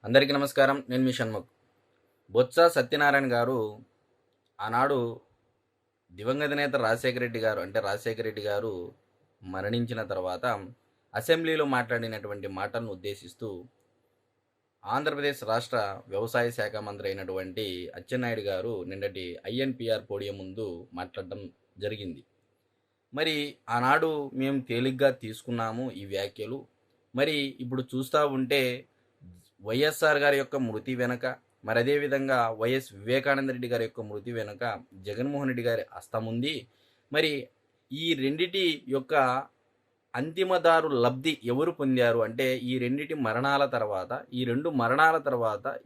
అందరికీ నమస్కారం. నేను మీ షణ్ముఖ్. బొత్స సత్యనారాయణ గారు ఆనాడు దివంగత నేత రాజశేఖర రెడ్డి గారు మరణించిన తర్వాత అసెంబ్లీలో మాట్లాడినటువంటి మాటలను ఉద్దేశిస్తూ ఆంధ్రప్రదేశ్ రాష్ట్ర వ్యవసాయ శాఖ మంత్రి అయినటువంటి అచ్చెన్నాయుడు గారు నిన్నటి ఐఎన్పిఆర్ పోడియం ముందు మాట్లాడడం జరిగింది. మరి ఆనాడు మేము తేలిగ్గా తీసుకున్నాము ఈ వ్యాఖ్యలు. మరి ఇప్పుడు చూస్తూ ఉంటే వైఎస్ఆర్ గారి యొక్క మృతి వెనుక, మరి అదేవిధంగా వైఎస్ వివేకానంద రెడ్డి గారి యొక్క మృతి వెనుక జగన్మోహన్ రెడ్డి గారి హస్తం ఉంది. మరి ఈ రెండిటి యొక్క అంతిమదారు లబ్ధి ఎవరు పొందారు అంటే ఈ రెండు మరణాల తర్వాత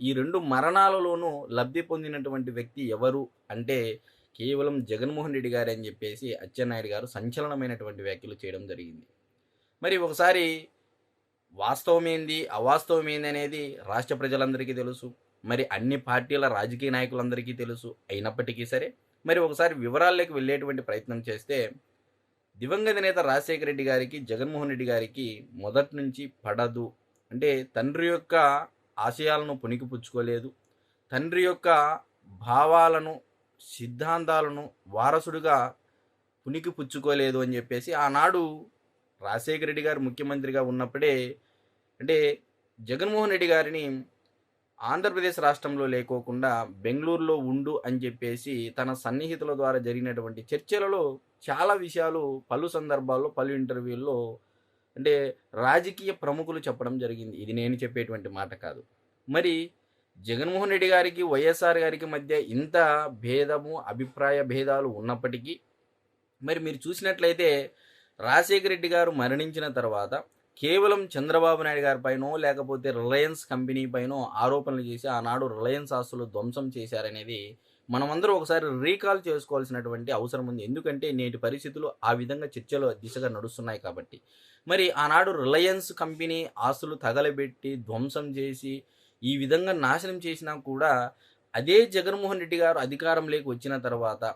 ఈ రెండు మరణాలలోనూ లబ్ధి పొందినటువంటి వ్యక్తి ఎవరు అంటే కేవలం జగన్మోహన్ రెడ్డి గారు అని చెప్పేసి అచ్చెన్నాయుడు గారు సంచలనమైనటువంటి వ్యాఖ్యలు చేయడం జరిగింది. మరి ఒకసారి వాస్తవం ఏంది అవాస్తవం ఏంది అనేది రాష్ట్ర ప్రజలందరికీ తెలుసు, మరి అన్ని పార్టీల రాజకీయ నాయకులందరికీ తెలుసు. అయినప్పటికీ సరే మరి ఒకసారి వివరాల్లోకి వెళ్ళేటువంటి ప్రయత్నం చేస్తే దివంగత నేత రాజశేఖర రెడ్డి గారికి జగన్మోహన్ రెడ్డి గారికి మొదటి నుంచి పడదు. అంటే తండ్రి యొక్క ఆశయాలను పుణికిపుచ్చుకోలేదు, తండ్రి యొక్క భావాలను సిద్ధాంతాలను వారసుడిగా పుణికిపుచ్చుకోలేదు అని చెప్పేసి ఆనాడు రాజశేఖర రెడ్డి గారు ముఖ్యమంత్రిగా ఉన్నప్పుడే అంటే జగన్మోహన్ రెడ్డి గారిని ఆంధ్రప్రదేశ్ రాష్ట్రంలో లేకోకుండా బెంగళూరులో ఉండు అని చెప్పేసి తన సన్నిహితుల ద్వారా జరిగినటువంటి చర్చలలో చాలా విషయాలు పలు సందర్భాల్లో పలు ఇంటర్వ్యూల్లో అంటే రాజకీయ ప్రముఖులు చెప్పడం జరిగింది. ఇది నేను చెప్పేటువంటి మాట కాదు. మరి జగన్మోహన్ రెడ్డి గారికి వైఎస్ఆర్ గారికి మధ్య ఇంత భేదము అభిప్రాయ భేదాలు ఉన్నప్పటికీ మరి మీరు చూసినట్లయితే రాజశేఖర రెడ్డి గారు మరణించిన తర్వాత కేవలం చంద్రబాబు నాయుడు గారి పైనో లేకపోతే రిలయన్స్ కంపెనీ పైనో ఆరోపణలు చేసి ఆనాడు రిలయన్స్ ఆస్తులు ధ్వంసం చేశారనేది మనమందరూ ఒకసారి రీకాల్ చేసుకోవాల్సినటువంటి అవసరం ఉంది. ఎందుకంటే నేటి పరిస్థితులు ఆ విధంగా చర్చలు దిశగా నడుస్తున్నాయి కాబట్టి. మరి ఆనాడు రిలయన్స్ కంపెనీ ఆస్తులు తగలబెట్టి ధ్వంసం చేసి ఈ విధంగా నాశనం చేసినా కూడా అదే జగన్మోహన్ రెడ్డి గారు అధికారంలోకి వచ్చిన తర్వాత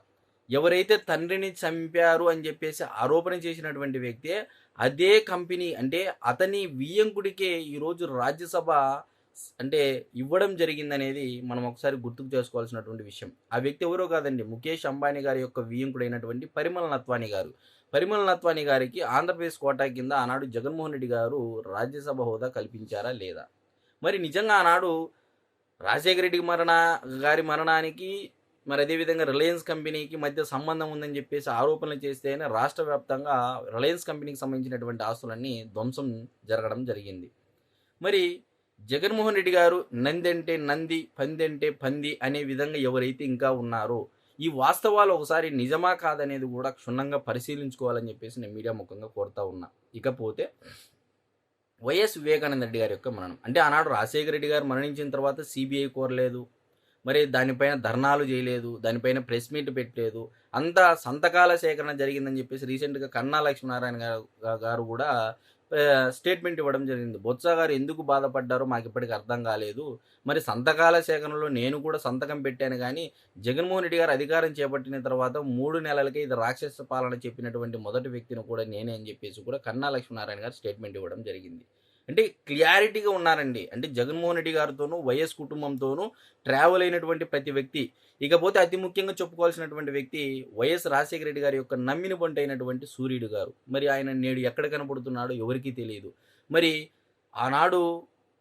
ఎవరైతే తండ్రిని చంపారు అని చెప్పేసి ఆరోపణ చేసినటువంటి వ్యక్తే అదే కంపెనీ అంటే అతని వియ్యంకుడికే ఈరోజు రాజ్యసభ అంటే ఇవ్వడం జరిగిందనేది మనం ఒకసారి గుర్తుకు చేసుకోవాల్సినటువంటి విషయం. ఆ వ్యక్తి ఎవరో కాదండి, ముఖేష్ అంబానీ గారి యొక్క వియ్యంకుడైనటువంటి పరిమళ నత్వానీ గారు. పరిమళ నత్వానీ గారికి ఆంధ్రప్రదేశ్ కోటా కింద ఆనాడు జగన్మోహన్ రెడ్డి గారు రాజ్యసభ హోదా కల్పించారా లేదా? మరి నిజంగా ఆనాడు రాజశేఖర రెడ్డి గారి మరణానికి మరి అదేవిధంగా రిలయన్స్ కంపెనీకి మధ్య సంబంధం ఉందని చెప్పేసి ఆరోపణలు చేస్తేనే రాష్ట్ర వ్యాప్తంగా రిలయన్స్ కంపెనీకి సంబంధించినటువంటి ఆస్తులన్నీ ధ్వంసం జరగడం జరిగింది. మరి జగన్మోహన్ రెడ్డి గారు నంది అంటే నంది, పంది అంటే పంది అనే విధంగా ఎవరైతే ఇంకా ఉన్నారో ఈ వాస్తవాలు ఒకసారి నిజమా కాదనేది కూడా క్షుణ్ణంగా పరిశీలించుకోవాలని చెప్పేసి నేను మీడియా ముఖంగా కోరుతా ఉన్నా. ఇకపోతే వైఎస్ వివేకానంద రెడ్డి గారి యొక్క మరణం అంటే ఆనాడు రాజశేఖర రెడ్డి గారు మరణించిన తర్వాత సిబిఐ కోరలేదు, మరి దానిపైన ధర్నాలు చేయలేదు, దానిపైన ప్రెస్ మీట్ పెట్టలేదు, అంతా సంతకాల సేకరణ జరిగిందని చెప్పేసి రీసెంట్గా కన్నా లక్ష్మీనారాయణ గారు కూడా స్టేట్మెంట్ ఇవ్వడం జరిగింది. బొత్స గారు ఎందుకు బాధపడ్డారో మాకు ఇప్పటికి అర్థం కాలేదు, మరి సంతకాల సేకరణలో నేను కూడా సంతకం పెట్టాను, కానీ జగన్మోహన్ రెడ్డి గారు అధికారం చేపట్టిన తర్వాత 3 నెలలకే ఇది రాక్షస పాలన చెప్పినటువంటి మొదటి వ్యక్తిని కూడా నేనే అని చెప్పేసి కూడా కన్నా లక్ష్మీనారాయణ గారు స్టేట్మెంట్ ఇవ్వడం జరిగింది. అంటే క్లియారిటీగా ఉన్నారండి. అంటే జగన్మోహన్ రెడ్డి గారితోనూ వైఎస్ కుటుంబంతోనూ ట్రావెల్ అయినటువంటి ప్రతి వ్యక్తి. ఇకపోతే అతి ముఖ్యంగా చెప్పుకోవాల్సినటువంటి వ్యక్తి వైఎస్ రాజశేఖర రెడ్డి గారి యొక్క నమ్మిన బంటు అయినటువంటి సూర్యుడు గారు. మరి ఆయన నేడు ఎక్కడ కనపడుతున్నాడో ఎవరికీ తెలియదు. మరి ఆనాడు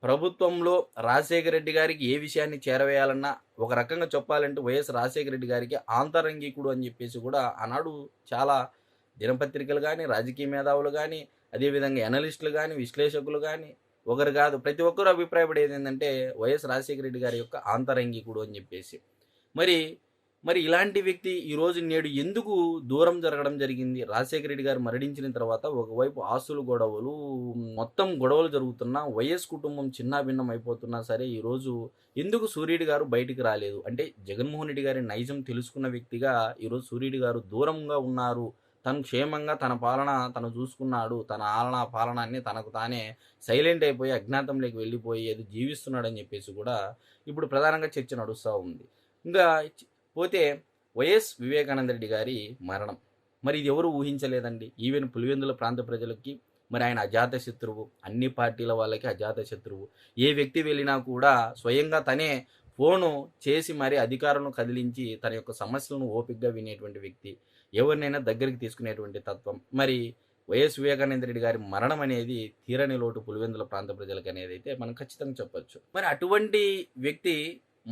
ప్రభుత్వంలో రాజశేఖర రెడ్డి గారికి ఏ విషయాన్ని చేరవేయాలన్నా ఒక రకంగా చెప్పాలంటే వైఎస్ రాజశేఖర రెడ్డి గారికి ఆంతరంగికుడు అని చెప్పేసి కూడా ఆనాడు చాలా దినపత్రికలు కానీ రాజకీయ మేధావులు కానీ అదేవిధంగా ఎనలిస్టులు కానీ విశ్లేషకులు కానీ ఒకరు కాదు ప్రతి ఒక్కరు అభిప్రాయపడేది ఏంటంటే వైఎస్ రాజశేఖర రెడ్డి గారి యొక్క ఆంతరంగికుడు అని చెప్పేసి. మరి మరి ఇలాంటి వ్యక్తి ఈరోజు నేడు ఎందుకు దూరం జరగడం జరిగింది? రాజశేఖర రెడ్డి గారు మరణించిన తర్వాత ఒకవైపు ఆస్తులు గొడవలు మొత్తం గొడవలు జరుగుతున్నా వైఎస్ కుటుంబం చిన్నాభిన్నం అయిపోతున్నా సరే ఈరోజు ఎందుకు సూర్యుడి గారు బయటికి రాలేదు? అంటే జగన్మోహన్ రెడ్డి గారి నైజం తెలుసుకున్న వ్యక్తిగా ఈరోజు సూర్యుడి గారు దూరంగా ఉన్నారు, తను క్షేమంగా తన పాలన తను చూసుకున్నాడు, తన పాలనాన్ని తనకు తానే సైలెంట్ అయిపోయి అజ్ఞాతంలోకి వెళ్ళిపోయి ఏదో జీవిస్తున్నాడని చెప్పేసి కూడా ఇప్పుడు ప్రధానంగా చర్చ నడుస్తూ ఉంది. ఇంకా పోతే వైఎస్ వివేకానంద రెడ్డి గారి మరణం మరి ఇది ఎవరు ఊహించలేదండి. ఈవెన్ పులివెందుల ప్రాంత ప్రజలకి మరి ఆయన అజాత శత్రువు, అన్ని పార్టీల వాళ్ళకి అజాత శత్రువు. ఏ వ్యక్తి వెళ్ళినా కూడా స్వయంగా తనే ఫోను చేసి మరి అధికారులను కదిలించి తన యొక్క సమస్యలను ఓపికగా వినేటువంటి వ్యక్తి. ఎవరినైనా దగ్గరికి తీసుకునేటువంటి తత్వం. మరి వైఎస్ వివేకానంద రెడ్డి గారి మరణం అనేది తీరని లోటు పులివెందుల ప్రాంత ప్రజలకు అనేది అయితే మనం ఖచ్చితంగా చెప్పొచ్చు. మరి అటువంటి వ్యక్తి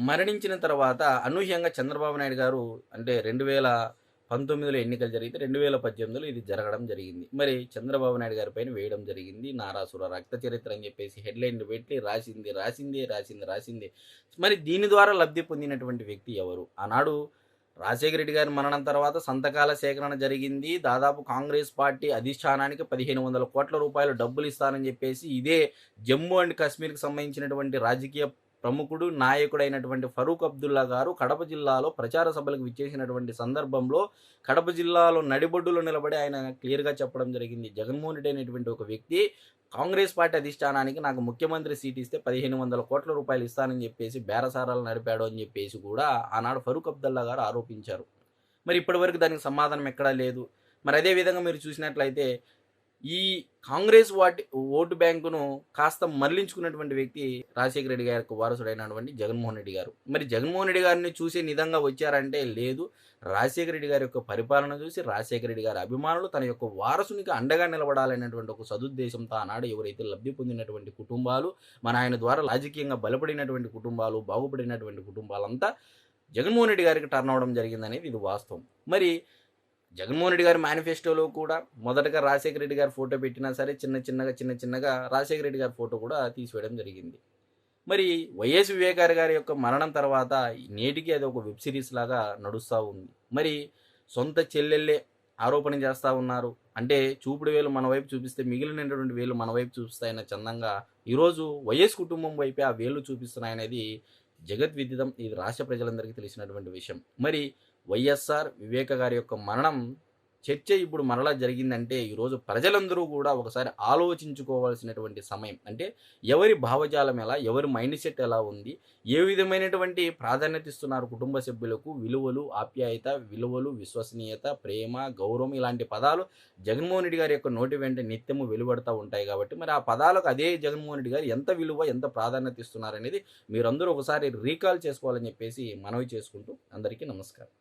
మరణించిన తర్వాత అనూహ్యంగా చంద్రబాబు నాయుడు గారు అంటే 2019లో ఎన్నికలు జరిగితే 2018లో ఇది జరగడం జరిగింది. మరి చంద్రబాబు నాయుడు గారి పైన వేయడం జరిగింది. నారాసుర రక్త చరిత్ర అని చెప్పేసి హెడ్లైన్లు పెట్టి రాసిందే. మరి దీని ద్వారా లబ్ధి పొందినటువంటి వ్యక్తి ఎవరు? ఆనాడు రాజశేఖర రెడ్డి గారి మరణం తర్వాత సంతకాల సేకరణ జరిగింది. దాదాపు కాంగ్రెస్ పార్టీ అధిష్టానానికి 1500 కోట్ల రూపాయలు డబ్బులు ఇస్తానని చెప్పేసి ఇదే జమ్మూ అండ్ కాశ్మీర్కి సంబంధించినటువంటి రాజకీయ ప్రముఖుడు, నాయకుడైనటువంటి ఫరూక్ అబ్దుల్లా గారు కడప జిల్లాలో ప్రచార సభలకు విచ్చేసినటువంటి సందర్భంలో కడప జిల్లాలో నడిబొడ్డులో నిలబడి ఆయన క్లియర్గా చెప్పడం జరిగింది. జగన్మోహన్ రెడ్డి అనేటువంటి ఒక వ్యక్తి కాంగ్రెస్ పార్టీ అధిష్టానానికి నాకు ముఖ్యమంత్రి సీట్ ఇస్తే 1500 కోట్ల రూపాయలు ఇస్తానని చెప్పేసి బేరసారాలు నడిపాడు అని చెప్పేసి కూడా ఆనాడు ఫరూక్ అబ్దుల్లా గారు ఆరోపించారు. మరి ఇప్పటివరకు దానికి సమాధానం ఎక్కడా లేదు. మరి అదేవిధంగా మీరు చూసినట్లయితే ఈ కాంగ్రెస్ ఓటు బ్యాంకును కాస్త మరలించుకున్నటువంటి వ్యక్తి రాజశేఖర రెడ్డి గారికి వారసుడైనటువంటి జగన్మోహన్ రెడ్డి గారు. మరి జగన్మోహన్ రెడ్డి గారిని చూసే విధంగా వచ్చారంటే లేదు. రాజశేఖర రెడ్డి గారి యొక్క పరిపాలన చూసి రాజశేఖర రెడ్డి గారి అభిమానులు తన యొక్క వారసునికి అండగా నిలబడాలనేటువంటి ఒక సదుద్దేశంతో ఆనాడు ఎవరైతే లబ్ధి పొందినటువంటి కుటుంబాలు, మన ఆయన ద్వారా రాజకీయంగా బలపడినటువంటి కుటుంబాలు, బాగుపడినటువంటి కుటుంబాలంతా జగన్మోహన్ రెడ్డి గారికి టర్న్ అవడం జరిగిందనేది ఇది వాస్తవం. మరి జగన్మోహన్ రెడ్డి గారి మేనిఫెస్టోలో కూడా మొదటగా రాజశేఖర రెడ్డి గారి ఫోటో పెట్టినా సరే చిన్నగా రాజశేఖర రెడ్డి గారి ఫోటో కూడా తీసివేయడం జరిగింది. మరి వైఎస్ వివేకానంద గారి యొక్క మరణం తర్వాత నేటికి అది ఒక వెబ్ సిరీస్ లాగా నడుస్తూ ఉంది. మరి సొంత చెల్లెళ్ళే ఆరోపణ చేస్తూ ఉన్నారు. అంటే చూపుడు వేలు మన వైపు చూపిస్తే మిగిలినటువంటి వేలు మన వైపు చూపిస్తాయన్న చందంగా ఈరోజు వైఎస్ కుటుంబం వైపే ఆ వేలు చూపిస్తున్నాయనేది జగద్విదితం. ఇది రాష్ట్ర ప్రజలందరికీ తెలిసినటువంటి విషయం. మరి వైఎస్ఆర్ వివేక గారి యొక్క మరణం చర్చ ఇప్పుడు మరలా జరిగిందంటే ఈరోజు ప్రజలందరూ కూడా ఒకసారి ఆలోచించుకోవాల్సినటువంటి సమయం. అంటే ఎవరి భావజాలం ఎలా, ఎవరి మైండ్ సెట్ ఎలా ఉంది, ఏ విధమైనటువంటి ప్రాధాన్యత ఇస్తున్నారు కుటుంబ సభ్యులకు, విలువలు, ఆప్యాయత, విలువలు, విశ్వసనీయత, ప్రేమ, గౌరవం ఇలాంటి పదాలు జగన్మోహన్ రెడ్డి గారి యొక్క నోటి వెంట నిత్యము వెలువడుతూ ఉంటాయి. కాబట్టి మరి ఆ పదాలకు అదే జగన్మోహన్ రెడ్డి గారు ఎంత విలువ, ఎంత ప్రాధాన్యత ఇస్తున్నారనేది మీరందరూ ఒకసారి రీకాల్ చేసుకోవాలని చెప్పేసి మనవి చేసుకుంటూ అందరికీ నమస్కారం.